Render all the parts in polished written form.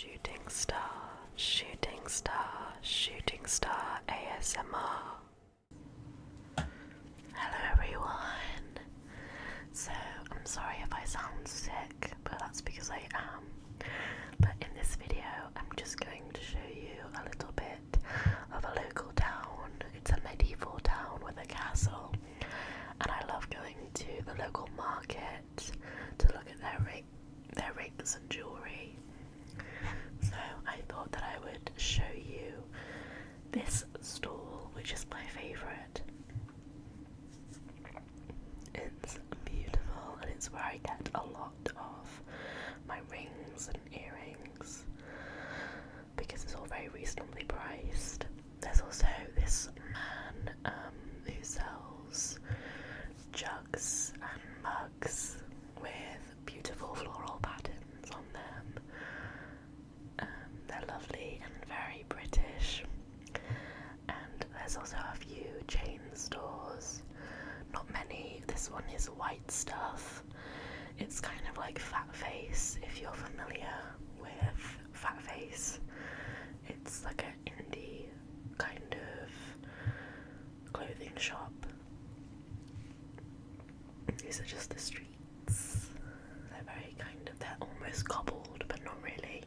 Shooting star, shooting star, shooting star ASMR. Hello everyone. So I'm sorry if I sound sick, but that's because I am. But in this video I'm just going to show you a little bit of a local town. It's a medieval town with a castle, and I love going to the local market to look at their rings and jewellery. So I thought that I would show you this stall, which is my favourite. It's beautiful, and it's where I get a lot of my rings and earrings because it's all very reasonably priced. There's also this man who sells jugs and mugs with beautiful floral patterns on them. They're lovely and very British. And there's also a few chain stores. Not many. This one is White Stuff. It's kind of like Fat Face, if you're familiar with Fat Face. It's like an indie kind of clothing shop. These are just the streets. They're almost cobbled, but not really.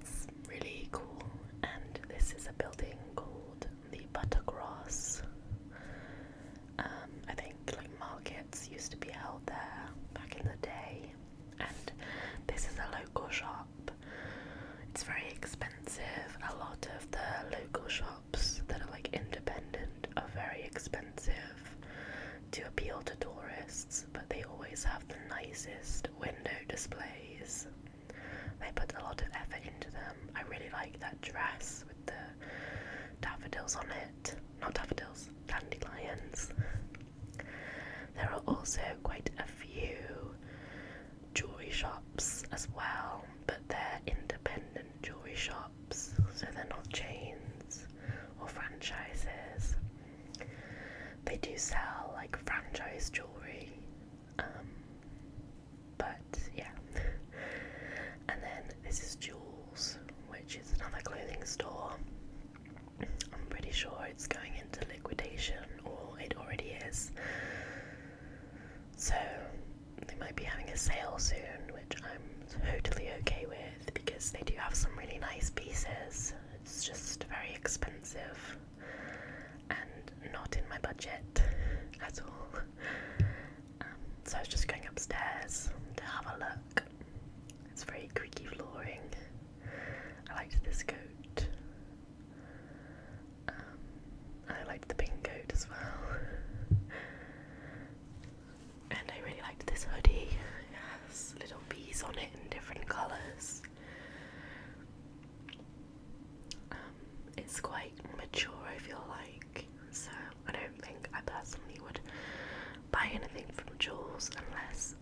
It's really cool. And this is a building called the Buttercross. I think like markets used to be held there back in the day. And this is a local shop. It's very expensive. A lot of the local shops that are like independent are very expensive to appeal to tourists, but they always have the nicest window displays. They put a lot of effort into them. I really like that dress with the daffodils on it. Not daffodils, dandelions. There are also quite a few jewellery shops as well, but they're independent jewellery shops, so they're not chains or franchises. They do sell like franchise jewellery, but yeah. And then this is Jewels, which is another clothing store. I'm pretty sure it's going into liquidation, or it already is. So they might be having a sale soon, which I'm totally okay with because they do have some really nice pieces. It's just very expensive and not in my budget at all. So I was just going upstairs to have a look. It's very creaky flooring. I liked this coat. And I liked the pink coat as well. And I really liked this hoodie. It has little bees on it in different colours. It's quite mature, I feel like, so I don't think I personally would buy anything from Jewels unless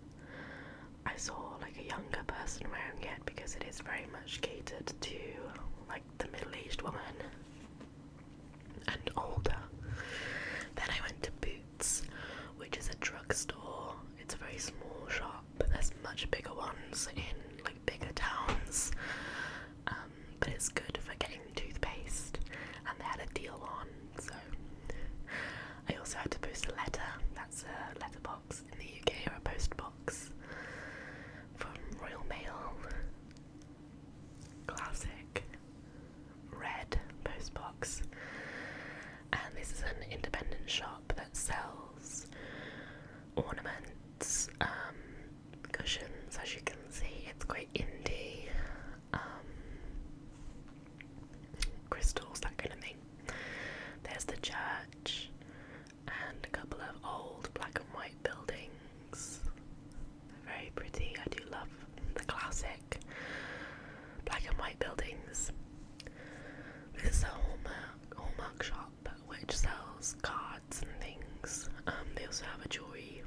I saw like a younger person wearing it, because it is very much catered to like the middle-aged woman and older. Then I went to Boots, which is a drugstore. It's a very small shop, but there's much bigger ones in like bigger towns. But it's good for getting toothpaste, and they had a deal on, so I also had to post a letter. That's a letterbox in the UK, or a post box from Royal Mail. Classic red post box. And this is an independent shop that sells ornaments, cushions, as you can see. It's quite indie. Crystals, that kind of thing. There's the church and a couple of old black and white buildings. They're very pretty. I do love the classic black and white buildings. This is a Hallmark shop which sells cards and things. They also have a jewellery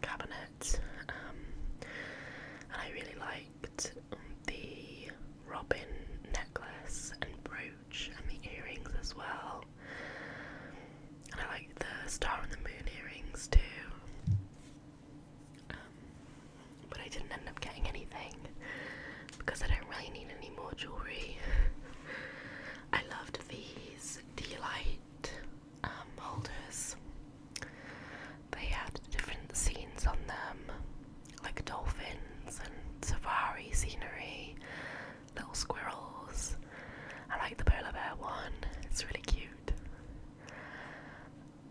cabinet, and I really liked the robin necklace and brooch and the earrings as well. And I like the star and the moon earrings too. But I didn't end up getting anything because I don't really need any more jewellery. I loved these D-Light holders. They had different scenes on them, like dolphins and safari scenery, little squirrels. I like the polar bear one, it's really cute.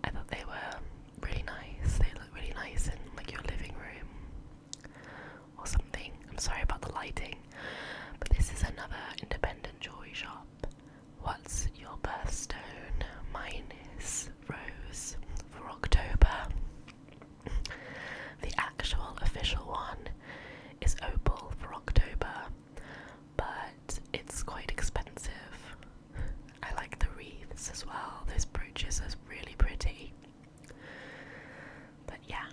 I thought they were really nice. They look really nice in like your living room or something. I'm sorry about the lighting, but this is another independent jewelry shop. What's your birthstone? Mine is rose for October. The actual official one is opal for October, but it's quite expensive. I like the wreaths as well. Those brooches are really pretty. But yeah,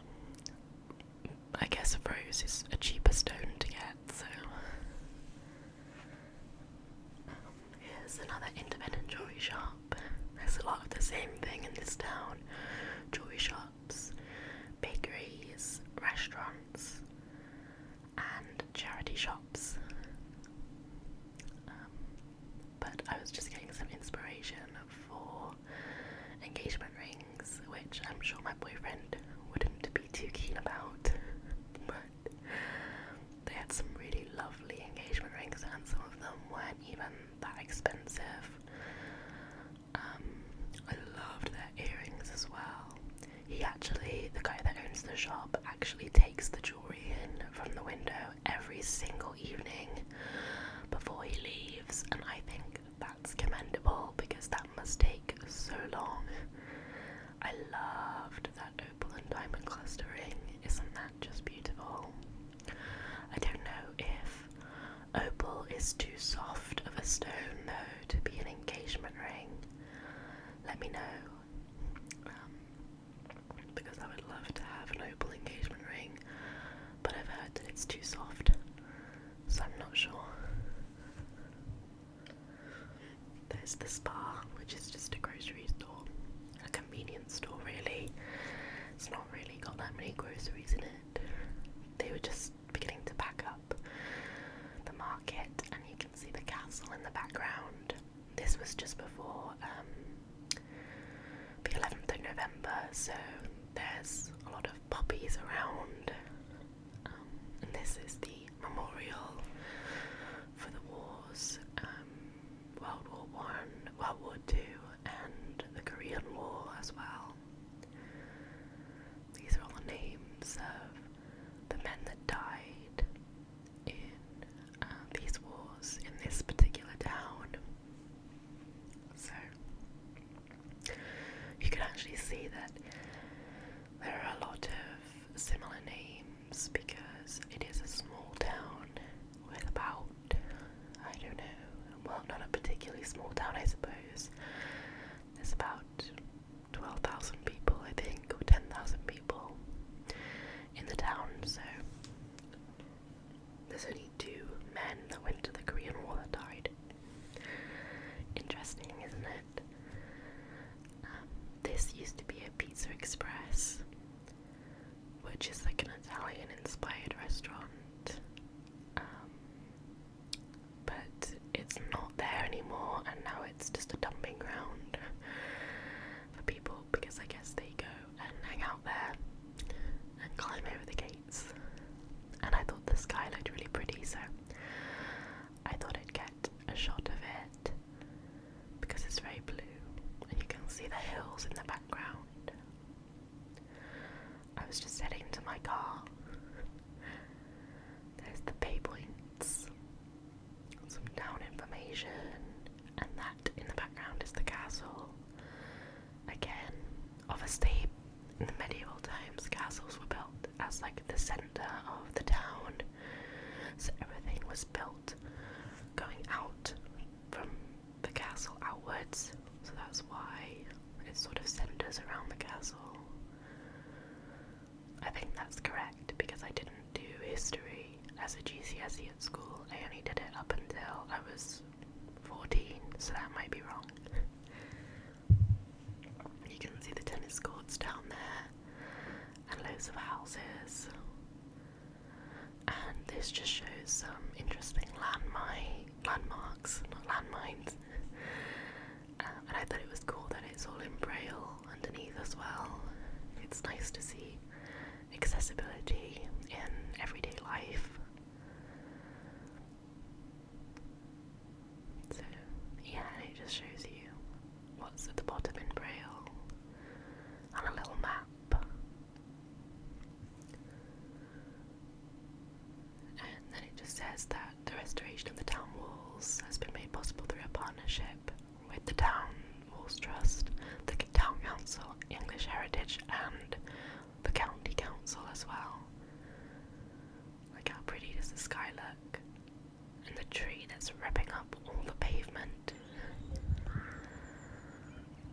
I guess rose is a cheaper stone to get, so here's another independent jewelry shop. There's a lot of the same thing in this town. Jewelry shops, bakeries, restaurants, and charity shops. But I was just getting some inspiration for engagement rings, which I'm sure my boyfriend wouldn't be too keen about. But they had some really lovely engagement rings, and some of them weren't even that expensive. I loved their earrings as well. The guy that owns the shop, actually takes the jewellery in from the window every single evening before he leaves, and I think that's commendable because that must take so long. I loved that opal and diamond clustering. Isn't that just beautiful? I don't know if opal is too soft of a stone though to be an engagement ring. Let me know, because I would love to have an opal engagement ring, but I've heard that it's too soft, so I'm not sure. There's the Spa, which is just a grocery store, a convenience store really. It's not really got that many groceries in it. They were just beginning to pack up the market, and you can see the castle in the background. This was just before the 11th of November, so there's a lot of poppies around. And this is the memorial for the wars, World War One, World War Two, and the Korean War as well. These are all the names of the men that died in these wars in this particular town. So you can actually see that there are a lot of similar names because it is a small town with about, I don't know, well, not a particularly small town, I suppose. There's about 12,000 people, I think, or 10,000 people in the town, so there's only 2 men that went to the Korean War that died. Interesting, isn't it? This used to be a Pizza Express, which is like an Italian-inspired restaurant, but it's not there anymore, and now it's just a dumping ground for people because I guess they go and hang out there and climb over the gates. And I thought the sky looked really pretty, so I thought I'd get a shot of it because it's very blue and you can see the hills in the background. I was just heading to my car. There's the pay points, some town information, and that in the background is the castle. Again, obviously in the medieval times castles were built as like the centre of the town, so everything was built going out from the castle outwards, so that's why it sort of centres around the castle. I think that's correct because I didn't do history as a GCSE at school. I only did it up until I was 14, so that might be wrong. You can see the tennis courts down there and loads of houses, and this just shows some interesting landmines as well. It's nice to see accessibility in everyday life. So yeah, and it just shows you what's at the bottom in Braille on a little map. And then it just says that the restoration of the town walls has been made possible through a partnership with the Town Walls Trust, the Town Council, English Heritage, and the County Council as well. Like, how pretty does the sky look? And the tree that's wrapping up all the pavement.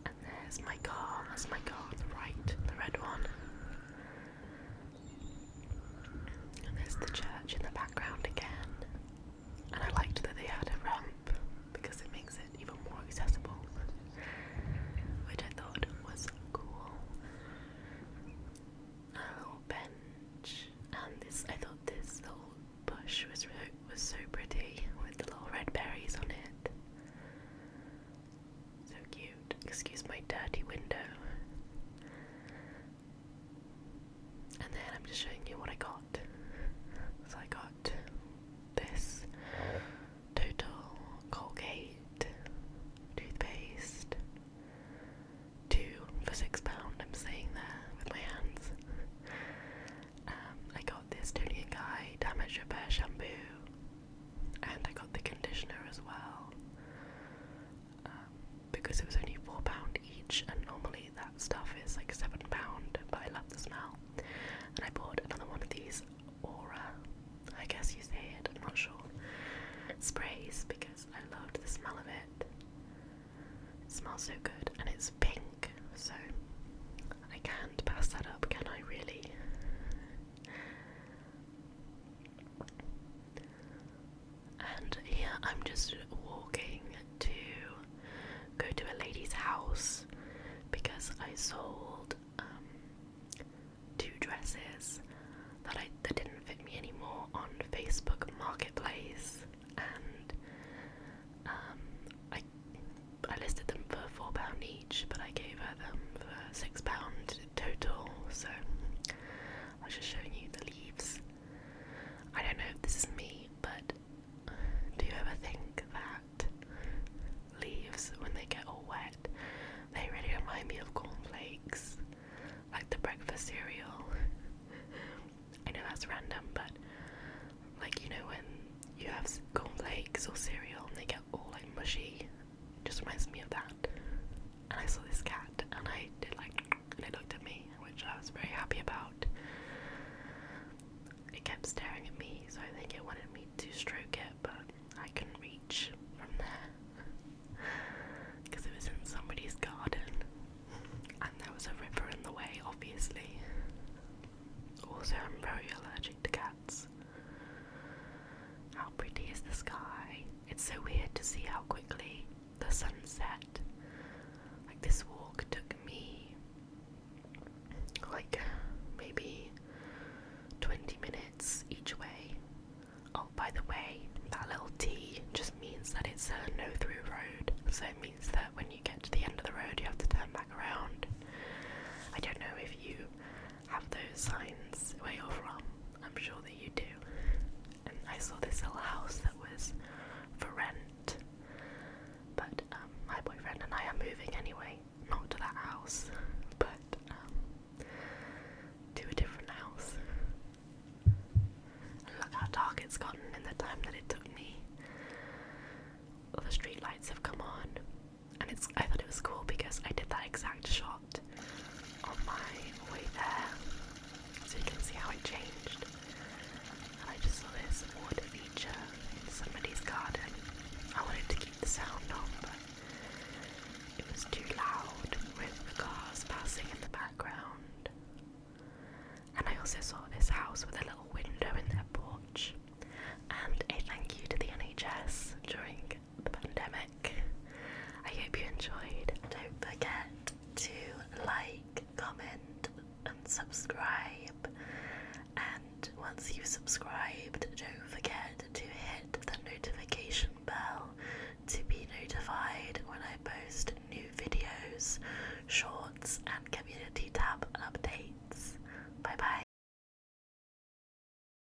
And there's my car. That's my car on the right, the red one. And there's the church in the background again. And I liked that they had a ramp because it makes it even more accessible, which I thought was cool. A little bench, and I thought this little bush was so pretty with the little red berries on it. So cute. Excuse my dirty window. And then I'm just showing you what I got. So I got this Total Colgate toothpaste, 2 for £6. I'm saying there with my hands. I got this Tony & Guy damage repair shampoo, and I got the conditioner as well, because it was only £4 each, and normally that stuff is like £7, but I love the smell. And I bought another one of these Aura, I guess you say it, I'm not sure, sprays, because I loved the smell of it. It smells so good, and it's pink, so I can't pass that up, can I really? And here I'm just walking to go to a lady's house because I sold 2 dresses that didn't fit me anymore on Facebook Marketplace, and I listed them for £4 each, but I gave her them for £6 total. So I was just showing you the leaves. I don't know if this is me, but do you ever think that leaves, when they get all wet, they really remind me of cornflakes, like the breakfast cereal? I know that's random, but like, you know, when you have cornflakes or cereal and they get all like mushy, it just reminds me of that. And I saw this cat and I did like, and it looked at me, which I was very happy about. It kept staring at me, so I think it wanted me to stroke it, but I couldn't reach from there because it was in somebody's garden and there was a river in the way, obviously. Also, I'm very allergic to cats. How pretty is the sky? It's so weird to see how quickly the sun set. Like, this walk took me like maybe 20 minutes each way. Oh, by the way, that little T just means that it's a no-through road, so it means that when you get to the end of the road you have to turn back around. I don't know if you have those signs where you're from, I'm sure that you do. And I saw this little house that was for rent, but my boyfriend and I are moving anyway, not to that house, but to a different house. And look how dark it's gotten in the time that it took me. All the street lights have come on, and I thought it was cool because I did that exact shot on my way there, so you can see how it changed. And I just saw this water feature in somebody's garden. I wanted to keep the sound on, but it was too loud with the cars passing in the background. And I also saw this house with a little window in their porch. And a thank you to the NHS during the pandemic. I hope you enjoyed. Don't forget to like, comment and subscribe. And once you've subscribed, don't forget to hit the notification bell to be notified when I post new videos, shorts and